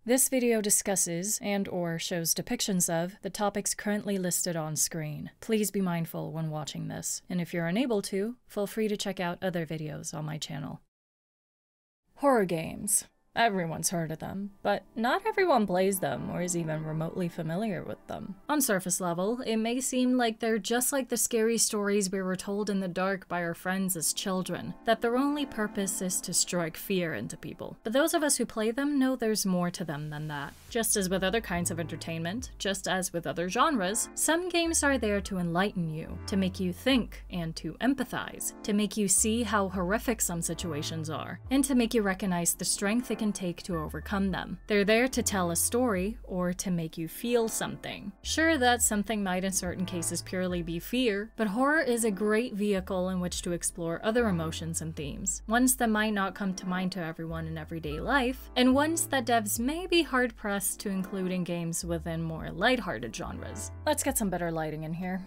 This video discusses and/or shows depictions of the topics currently listed on screen. Please be mindful when watching this, and if you're unable to, feel free to check out other videos on my channel. Horror games. Everyone's heard of them, but not everyone plays them or is even remotely familiar with them. On surface level, it may seem like they're just like the scary stories we were told in the dark by our friends as children, that their only purpose is to strike fear into people. But those of us who play them know there's more to them than that. Just as with other kinds of entertainment, just as with other genres, some games are there to enlighten you, to make you think and to empathize, to make you see how horrific some situations are, and to make you recognize the strength it can take to overcome them. They're there to tell a story or to make you feel something. Sure, that something might in certain cases purely be fear, but horror is a great vehicle in which to explore other emotions and themes, ones that might not come to mind to everyone in everyday life, and ones that devs may be hard-pressed to include in games within more lighthearted genres. Let's get some better lighting in here.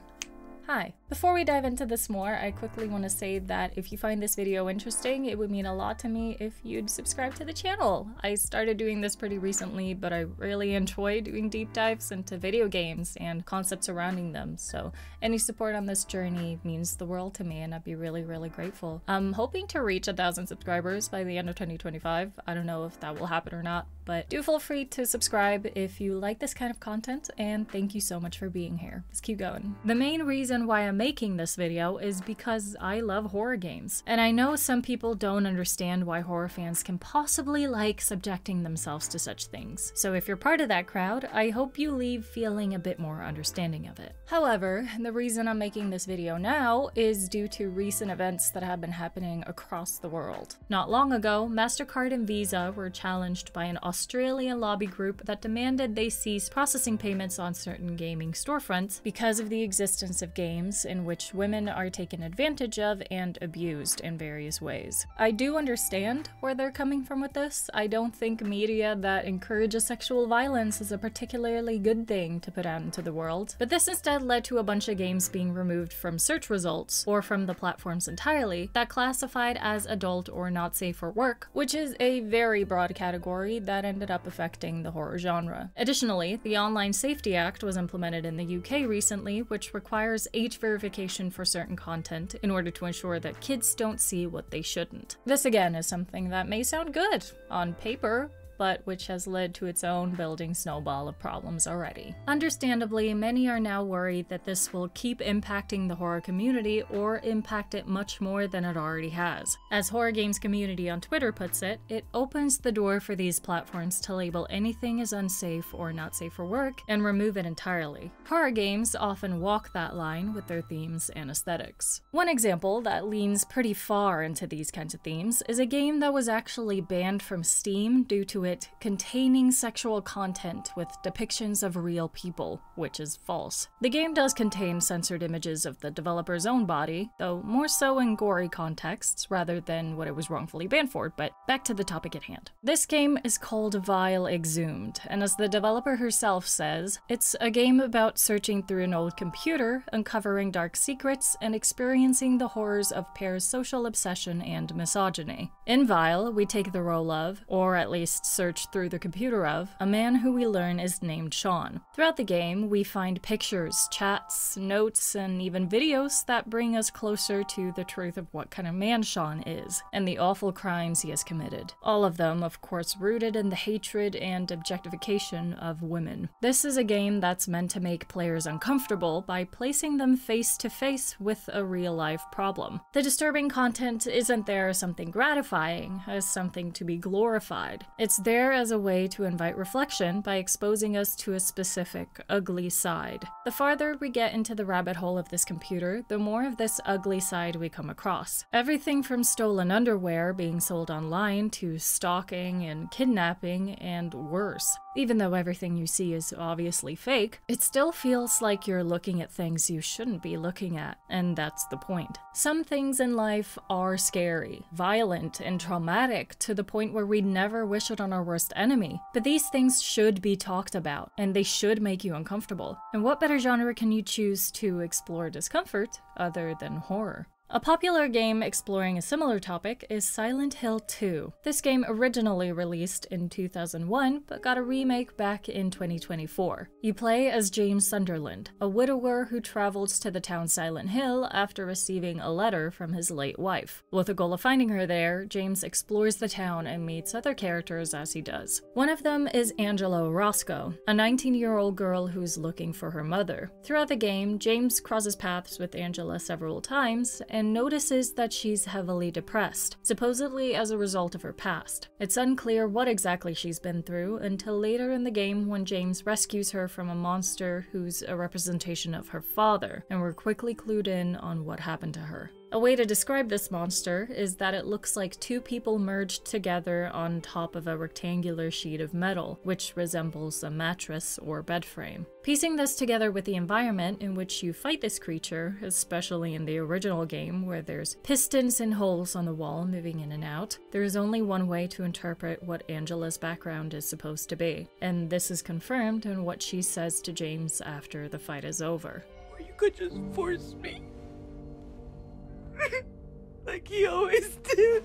Hi. Before we dive into this more, I quickly want to say that if you find this video interesting, it would mean a lot to me if you'd subscribe to the channel. I started doing this pretty recently, but I really enjoy doing deep dives into video games and concepts surrounding them, so any support on this journey means the world to me, and I'd be really, really grateful. I'm hoping to reach 1,000 subscribers by the end of 2025. I don't know if that will happen or not, but do feel free to subscribe if you like this kind of content, and thank you so much for being here. Let's keep going. The main reason why I'm making this video is because I love horror games, and I know some people don't understand why horror fans can possibly like subjecting themselves to such things. So if you're part of that crowd, I hope you leave feeling a bit more understanding of it. However, the reason I'm making this video now is due to recent events that have been happening across the world. Not long ago, MasterCard and Visa were challenged by an Australian lobby group that demanded they cease processing payments on certain gaming storefronts because of the existence of games in which women are taken advantage of and abused in various ways. I do understand where they're coming from with this. I don't think media that encourages sexual violence is a particularly good thing to put out into the world, but this instead led to a bunch of games being removed from search results, or from the platforms entirely, that classified as adult or not safe for work, which is a very broad category that ended up affecting the horror genre. Additionally, the Online Safety Act was implemented in the UK recently, which requires age verification for certain content in order to ensure that kids don't see what they shouldn't. This again is something that may sound good on paper, but which has led to its own building snowball of problems already. Understandably, many are now worried that this will keep impacting the horror community or impact it much more than it already has. As Horror Games Community on Twitter puts it, it opens the door for these platforms to label anything as unsafe or not safe for work and remove it entirely. Horror games often walk that line with their themes and aesthetics. One example that leans pretty far into these kinds of themes is a game that was actually banned from Steam due to it containing sexual content with depictions of real people, which is false. The game does contain censored images of the developer's own body, though more so in gory contexts rather than what it was wrongfully banned for, but back to the topic at hand. This game is called Vile Exhumed, and as the developer herself says, it's a game about searching through an old computer, uncovering dark secrets, and experiencing the horrors of parasocial obsession and misogyny. In Vile, we take the role of, or at least search through the computer of, a man who we learn is named Sean. Throughout the game, we find pictures, chats, notes, and even videos that bring us closer to the truth of what kind of man Sean is, and the awful crimes he has committed. All of them, of course, rooted in the hatred and objectification of women. This is a game that's meant to make players uncomfortable by placing them face to face with a real-life problem. The disturbing content isn't there as something gratifying, as something to be glorified. It's there as a way to invite reflection by exposing us to a specific, ugly side. The farther we get into the rabbit hole of this computer, the more of this ugly side we come across. Everything from stolen underwear being sold online to stalking and kidnapping and worse. Even though everything you see is obviously fake, it still feels like you're looking at things you shouldn't be looking at, and that's the point. Some things in life are scary, violent, and traumatic to the point where we'd never wish it on our worst enemy, but these things should be talked about, and they should make you uncomfortable. And what better genre can you choose to explore discomfort other than horror? A popular game exploring a similar topic is Silent Hill 2. This game originally released in 2001, but got a remake back in 2024. You play as James Sunderland, a widower who travels to the town Silent Hill after receiving a letter from his late wife. With the goal of finding her there, James explores the town and meets other characters as he does. One of them is Angela Roscoe, a 19-year-old girl who's looking for her mother. Throughout the game, James crosses paths with Angela several times, and notices that she's heavily depressed, supposedly as a result of her past. It's unclear what exactly she's been through until later in the game when James rescues her from a monster who's a representation of her father, and we're quickly clued in on what happened to her. A way to describe this monster is that it looks like two people merged together on top of a rectangular sheet of metal, which resembles a mattress or bed frame. Piecing this together with the environment in which you fight this creature, especially in the original game where there's pistons and holes on the wall moving in and out, there is only one way to interpret what Angela's background is supposed to be, and this is confirmed in what she says to James after the fight is over. Or you could just force me. Like he always did.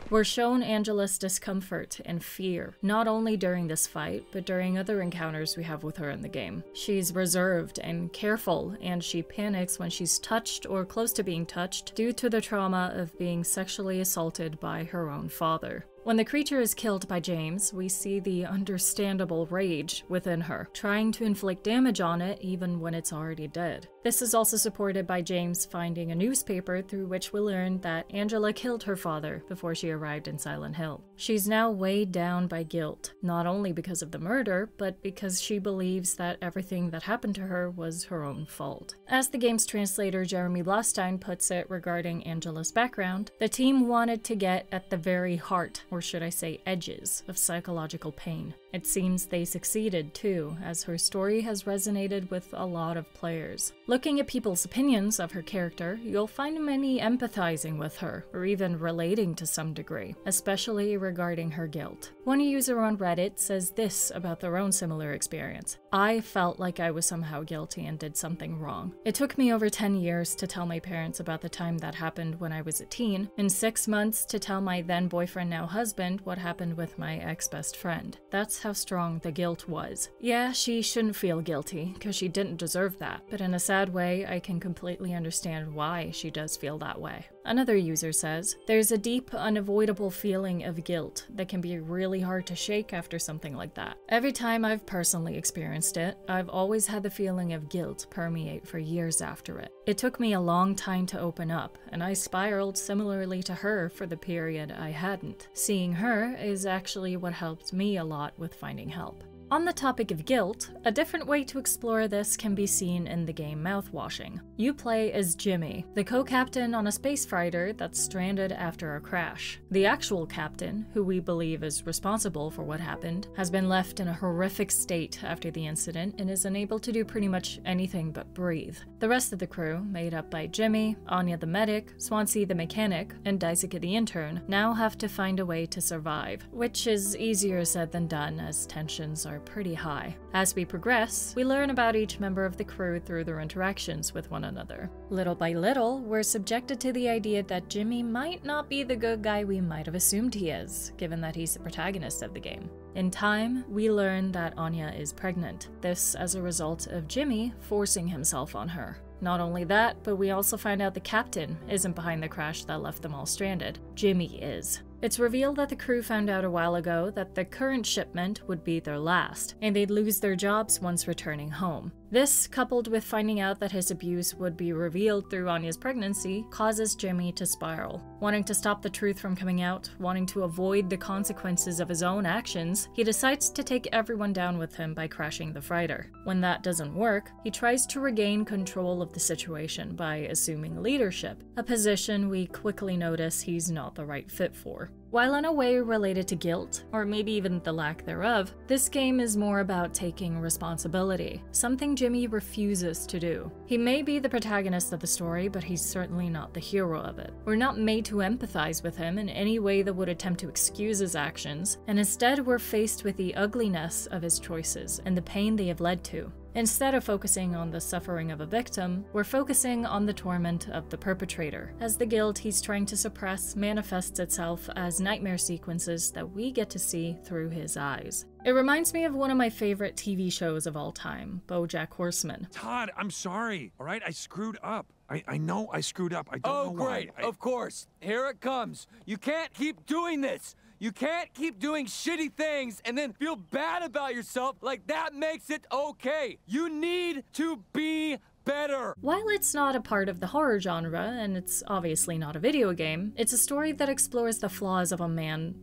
We're shown Angela's discomfort and fear, not only during this fight, but during other encounters we have with her in the game. She's reserved and careful, and she panics when she's touched or close to being touched due to the trauma of being sexually assaulted by her own father. When the creature is killed by James, we see the understandable rage within her, trying to inflict damage on it even when it's already dead. This is also supported by James finding a newspaper through which we learn that Angela killed her father before she arrived in Silent Hill. She's now weighed down by guilt, not only because of the murder, but because she believes that everything that happened to her was her own fault. As the game's translator Jeremy Blaustein puts it regarding Angela's background, the team wanted to get at the very heart, or should I say edges, of psychological pain. It seems they succeeded too, as her story has resonated with a lot of players. Looking at people's opinions of her character, you'll find many empathizing with her, or even relating to some degree, especially regarding her guilt. One user on Reddit says this about their own similar experience: "I felt like I was somehow guilty and did something wrong. It took me over 10 years to tell my parents about the time that happened when I was a teen, and 6 months to tell my then boyfriend, now husband, what happened with my ex-best friend. That's how strong the guilt was. Yeah, she shouldn't feel guilty, because she didn't deserve that, but in a sad way, I can completely understand why she does feel that way." Another user says, "There's a deep, unavoidable feeling of guilt that can be really hard to shake after something like that. Every time I've personally experienced it, I've always had the feeling of guilt permeate for years after it. It took me a long time to open up, and I spiraled similarly to her for the period I hadn't. Seeing her is actually what helped me a lot with finding help." On the topic of guilt, a different way to explore this can be seen in the game Mouthwashing. You play as Jimmy, the co-captain on a space freighter that's stranded after a crash. The actual captain, who we believe is responsible for what happened, has been left in a horrific state after the incident and is unable to do pretty much anything but breathe. The rest of the crew, made up by Jimmy, Anya the medic, Swansea the mechanic, and Daisuke the intern, now have to find a way to survive, which is easier said than done as tensions are pretty high. As we progress, we learn about each member of the crew through their interactions with one another. Little by little, we're subjected to the idea that Jimmy might not be the good guy we might have assumed he is, given that he's the protagonist of the game. In time, we learn that Anya is pregnant, this as a result of Jimmy forcing himself on her. Not only that, but we also find out the captain isn't behind the crash that left them all stranded. Jimmy is. It's revealed that the crew found out a while ago that the current shipment would be their last, and they'd lose their jobs once returning home. This, coupled with finding out that his abuse would be revealed through Anya's pregnancy, causes Jimmy to spiral. Wanting to stop the truth from coming out, wanting to avoid the consequences of his own actions, he decides to take everyone down with him by crashing the freighter. When that doesn't work, he tries to regain control of the situation by assuming leadership, a position we quickly notice he's not the right fit for. While in a way related to guilt, or maybe even the lack thereof, this game is more about taking responsibility, something Jimmy refuses to do. He may be the protagonist of the story, but he's certainly not the hero of it. We're not made to empathize with him in any way that would attempt to excuse his actions, and instead we're faced with the ugliness of his choices and the pain they have led to. Instead of focusing on the suffering of a victim, we're focusing on the torment of the perpetrator, as the guilt he's trying to suppress manifests itself as nightmare sequences that we get to see through his eyes. It reminds me of one of my favorite TV shows of all time, BoJack Horseman. Todd, I'm sorry, all right? I screwed up. I know I screwed up. I don't know why. Oh, great. Of course. Here it comes. You can't keep doing this. You can't keep doing shitty things and then feel bad about yourself like that makes it okay. You need to be better. While it's not a part of the horror genre, and it's obviously not a video game, it's a story that explores the flaws of a man,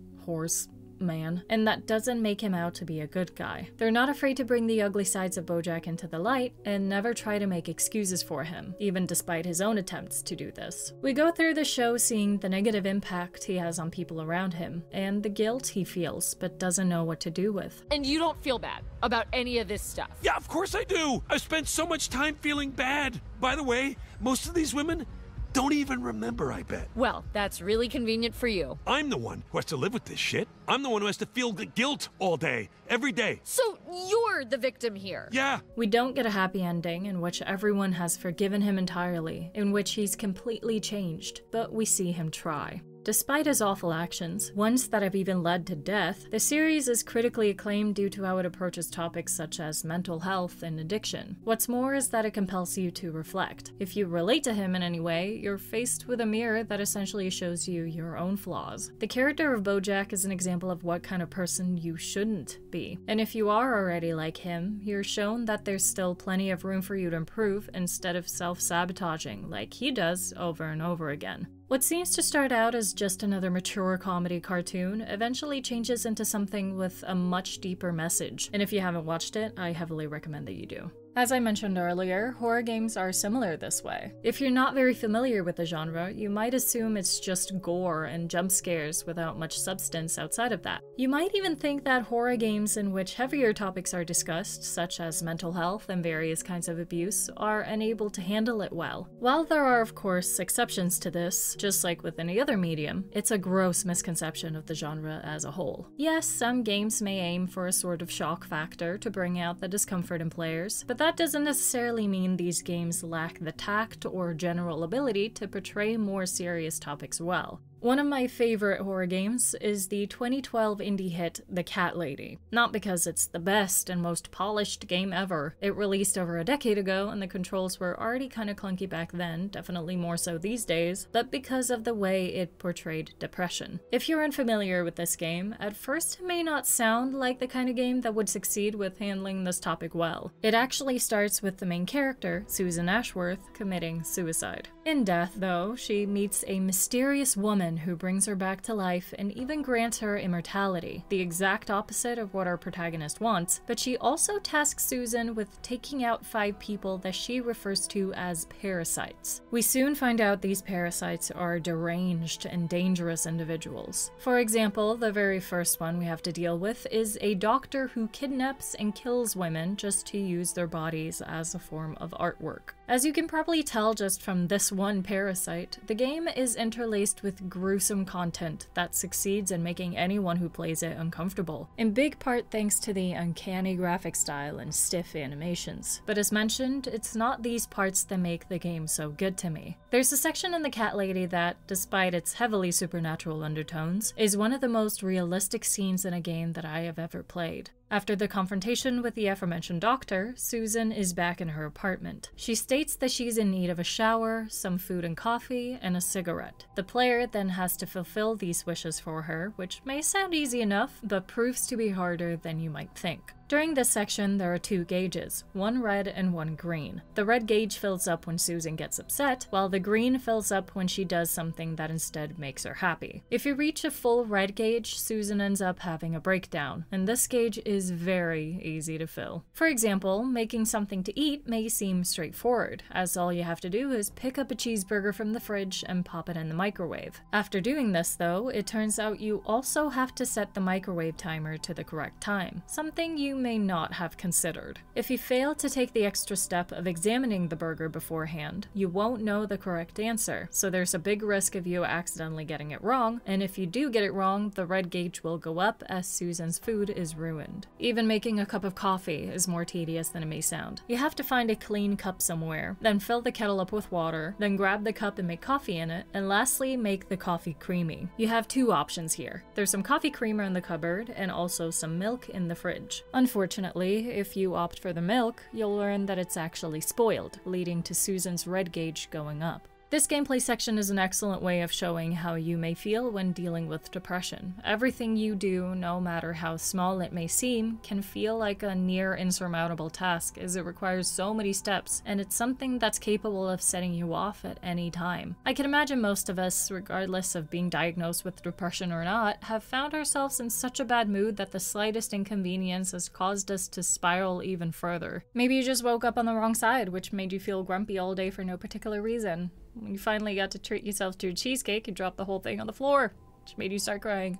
and that doesn't make him out to be a good guy. They're not afraid to bring the ugly sides of BoJack into the light, and never try to make excuses for him, even despite his own attempts to do this. We go through the show seeing the negative impact he has on people around him, and the guilt he feels, but doesn't know what to do with. And you don't feel bad about any of this stuff? Yeah, of course I do. I've spent so much time feeling bad. By the way, most of these women don't even remember, I bet. Well, that's really convenient for you. I'm the one who has to live with this shit. I'm the one who has to feel the guilt all day, every day. So you're the victim here? Yeah. We don't get a happy ending in which everyone has forgiven him entirely, in which he's completely changed, but we see him try. Despite his awful actions, ones that have even led to death, the series is critically acclaimed due to how it approaches topics such as mental health and addiction. What's more is that it compels you to reflect. If you relate to him in any way, you're faced with a mirror that essentially shows you your own flaws. The character of BoJack is an example of what kind of person you shouldn't be. And if you are already like him, you're shown that there's still plenty of room for you to improve instead of self-sabotaging like he does over and over again. What seems to start out as just another mature comedy cartoon eventually changes into something with a much deeper message, and if you haven't watched it, I heavily recommend that you do. As I mentioned earlier, horror games are similar this way. If you're not very familiar with the genre, you might assume it's just gore and jump scares without much substance outside of that. You might even think that horror games in which heavier topics are discussed, such as mental health and various kinds of abuse, are unable to handle it well. While there are of course exceptions to this, just like with any other medium, it's a gross misconception of the genre as a whole. Yes, some games may aim for a sort of shock factor to bring out the discomfort in players, but that doesn't necessarily mean these games lack the tact or general ability to portray more serious topics well. One of my favorite horror games is the 2012 indie hit The Cat Lady. Not because it's the best and most polished game ever. It released over a decade ago and the controls were already kinda clunky back then, definitely more so these days, but because of the way it portrayed depression. If you're unfamiliar with this game, at first it may not sound like the kind of game that would succeed with handling this topic well. It actually starts with the main character, Susan Ashworth, committing suicide. In death, though, she meets a mysterious woman who brings her back to life and even grants her immortality, the exact opposite of what our protagonist wants, but she also tasks Susan with taking out 5 people that she refers to as parasites. We soon find out these parasites are deranged and dangerous individuals. For example, the very first one we have to deal with is a doctor who kidnaps and kills women just to use their bodies as a form of artwork. As you can probably tell just from this one parasite, the game is interlaced with gruesome content that succeeds in making anyone who plays it uncomfortable, in big part thanks to the uncanny graphic style and stiff animations. But as mentioned, it's not these parts that make the game so good to me. There's a section in The Cat Lady that, despite its heavily supernatural undertones, is one of the most realistic scenes in a game that I have ever played. After the confrontation with the aforementioned doctor, Susan is back in her apartment. She states that she's in need of a shower, some food and coffee, and a cigarette. The player then has to fulfill these wishes for her, which may sound easy enough, but proves to be harder than you might think. During this section, there are 2 gauges, one red and one green. The red gauge fills up when Susan gets upset, while the green fills up when she does something that instead makes her happy. If you reach a full red gauge, Susan ends up having a breakdown, and this gauge is very easy to fill. For example, making something to eat may seem straightforward, as all you have to do is pick up a cheeseburger from the fridge and pop it in the microwave. After doing this though, it turns out you also have to set the microwave timer to the correct time, something you may not have considered. If you fail to take the extra step of examining the burger beforehand, you won't know the correct answer, so there's a big risk of you accidentally getting it wrong, and if you do get it wrong, the red gauge will go up as Susan's food is ruined. Even making a cup of coffee is more tedious than it may sound. You have to find a clean cup somewhere, then fill the kettle up with water, then grab the cup and make coffee in it, and lastly make the coffee creamy. You have two options here. There's some coffee creamer in the cupboard and also some milk in the fridge. Unfortunately, if you opt for the milk, you'll learn that it's actually spoiled, leading to Susan's red gauge going up. This gameplay section is an excellent way of showing how you may feel when dealing with depression. Everything you do, no matter how small it may seem, can feel like a near insurmountable task as it requires so many steps, and it's something that's capable of setting you off at any time. I can imagine most of us, regardless of being diagnosed with depression or not, have found ourselves in such a bad mood that the slightest inconvenience has caused us to spiral even further. Maybe you just woke up on the wrong side, which made you feel grumpy all day for no particular reason. When you finally got to treat yourself to a cheesecake, you dropped the whole thing on the floor, which made you start crying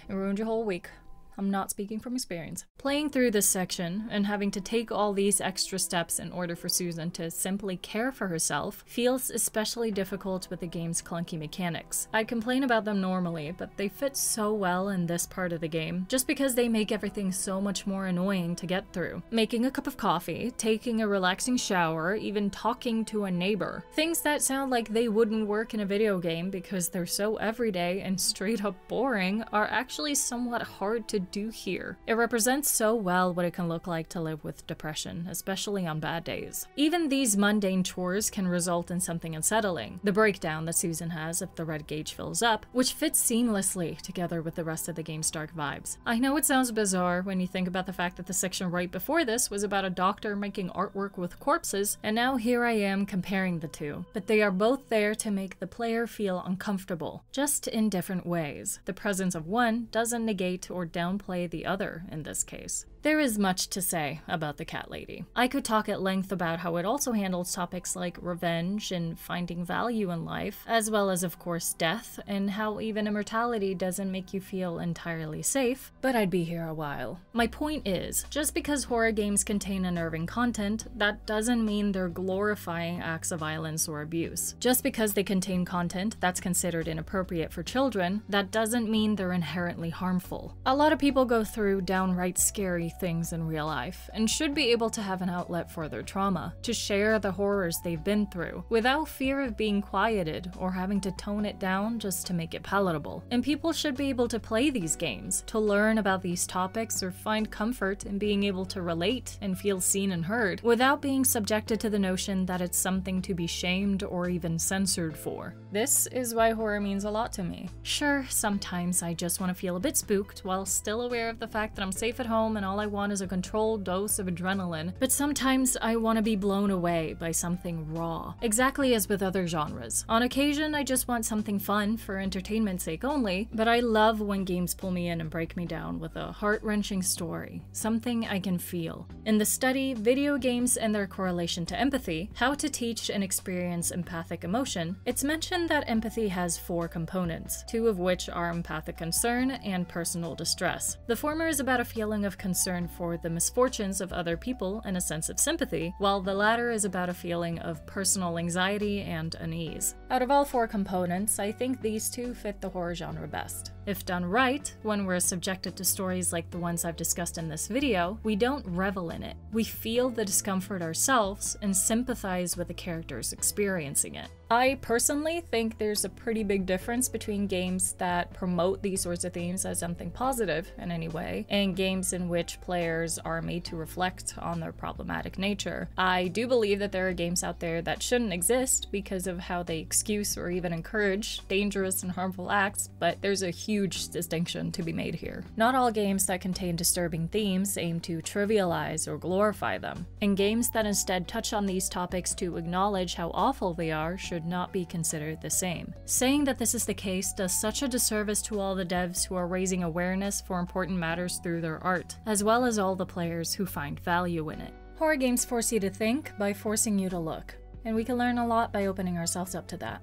and ruined your whole week. I'm not speaking from experience. Playing through this section and having to take all these extra steps in order for Susan to simply care for herself feels especially difficult with the game's clunky mechanics. I'd complain about them normally, but they fit so well in this part of the game just because they make everything so much more annoying to get through. Making a cup of coffee, taking a relaxing shower, even talking to a neighbor. Things that sound like they wouldn't work in a video game because they're so everyday and straight up boring are actually somewhat hard to do here. It represents so well what it can look like to live with depression, especially on bad days. Even these mundane chores can result in something unsettling. The breakdown that Susan has if the red gauge fills up, which fits seamlessly together with the rest of the game's dark vibes. I know it sounds bizarre when you think about the fact that the section right before this was about a doctor making artwork with corpses, and now here I am comparing the two. But they are both there to make the player feel uncomfortable, just in different ways. The presence of one doesn't negate or downplay the other in this case. There is much to say about the cat lady. I could talk at length about how it also handles topics like revenge and finding value in life, as well as of course death, and how even immortality doesn't make you feel entirely safe, but I'd be here a while. My point is, just because horror games contain unnerving content, that doesn't mean they're glorifying acts of violence or abuse. Just because they contain content that's considered inappropriate for children, that doesn't mean they're inherently harmful. A lot of people go through downright scary things in real life and should be able to have an outlet for their trauma, to share the horrors they've been through without fear of being quieted or having to tone it down just to make it palatable. And people should be able to play these games, to learn about these topics or find comfort in being able to relate and feel seen and heard without being subjected to the notion that it's something to be shamed or even censored for. This is why horror means a lot to me. Sure, sometimes I just want to feel a bit spooked while still aware of the fact that I'm safe at home and all I want is a controlled dose of adrenaline, but sometimes I want to be blown away by something raw. Exactly as with other genres. On occasion, I just want something fun for entertainment's sake only, but I love when games pull me in and break me down with a heart-wrenching story, something I can feel. In the study, Video Games and Their Correlation to Empathy, How to Teach and Experience Empathic Emotion, it's mentioned that empathy has 4 components, 2 of which are empathic concern and personal distress. The former is about a feeling of concern for the misfortunes of other people and a sense of sympathy, while the latter is about a feeling of personal anxiety and unease. Out of all 4 components, I think these 2 fit the horror genre best. If done right, when we're subjected to stories like the ones I've discussed in this video, we don't revel in it. We feel the discomfort ourselves and sympathize with the characters experiencing it. I personally think there's a pretty big difference between games that promote these sorts of themes as something positive in any way, and games in which players are made to reflect on their problematic nature. I do believe that there are games out there that shouldn't exist because of how they excuse or even encourage dangerous and harmful acts, but there's a huge distinction to be made here. Not all games that contain disturbing themes aim to trivialize or glorify them, and games that instead touch on these topics to acknowledge how awful they are should not be considered the same. Saying that this is the case does such a disservice to all the devs who are raising awareness for important matters through their art, as well as all the players who find value in it. Horror games force you to think by forcing you to look, and we can learn a lot by opening ourselves up to that.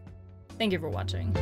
Thank you for watching.